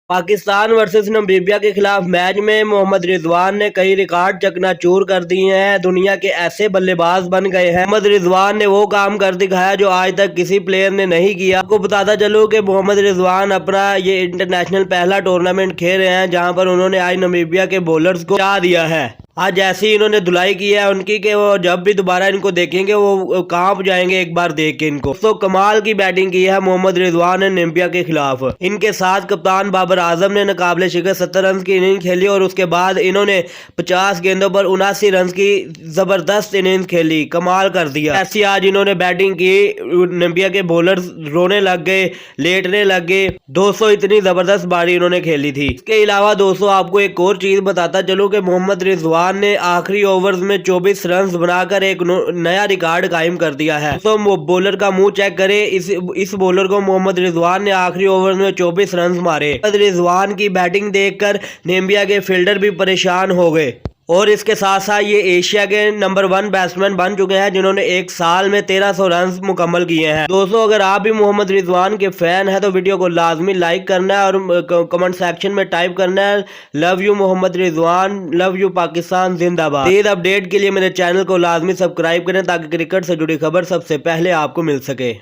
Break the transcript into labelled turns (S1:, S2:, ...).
S1: Pakistan versus Namibia کے خلاف match میں محمد رضوان نے کئی ریکارڈ چکنا چور کر دیے ہیں۔ دنیا کے ایسے بلے باز بن گئے ہیں۔ محمد رضوان نے وہ کام کر دکھایا جو آج تک کسی پلیئر نے نہیں کیا۔ آپ کو بتاتا چلوں کہ محمد رضوان اپنا یہ انٹرنیشنل پہلا ٹورنامنٹ کھیل رہے ہیں جہاں پر انہوں نے آج نمیبیا کے بولرز کو ہٹا دیا ہے۔ آج ایسی انہوں نے دھلائی کی ہے ان کی کہ وہ جب بھی دوبارہ ان کو دیکھیں گے وہ کانپ جائیں گے ایک بار دیکھ کے ان کو۔ تو کمال کی بیٹنگ کی ہے محمد رضوان نے نمیبیا کے خلاف۔ ان کے ساتھ کپتان بابر اعظم نے ناقابل شکست 70 رنز کی اننگ کھیلی اور اس کے بعد انہوں نے 50 گیندوں پر 79 رنز کی زبردست اننگ کھیلی، کمال کر دیا۔ ایسی آج انہوں نے بیٹنگ کی، نمیبیا کے بولرز رونے لگ گئے، لیٹنے لگ گئے۔ 200 اتنی زبردست باری انہوں نے کھیلی تھی۔ اس کے علاوہ دوستو آپ کو ایک اور چیز بتاتا چلوں کہ محمد رضوان نے آخری اوورز میں 24 رنز بنا کر ایک نیا ریکارڈ قائم کر دیا ہے۔ تو بولر کا منہ چیک کرے، اس بولر کو محمد رضوان نے آخری اوورز میں 24 رنز مارے۔ محمد رضوان کی بیٹنگ دیکھ کر نمیبیا کے فیلڈر بھی پریشان ہو گئے اور اس کے ساتھ ساتھ یہ ایشیا کے نمبر 1 بیٹسمین بن چکے ہیں جنہوں نے ایک سال میں 1300 رنز مکمل کیے ہیں۔ دوستو اگر آپ بھی محمد رضوان کے فین ہیں تو ویڈیو کو لازمی لائک کرنا ہے اور کمنٹ سیکشن میں ٹائپ کرنا ہے love you Muhammad Rizwan, love you Pakistan, زندہ باد۔ مزید اپڈیٹ کے لیے میرے چینل کو لازمی سبسکرائب کریں تاکہ کرکٹ سے جڑی خبر سب سے پہلے آپ کو مل سکے۔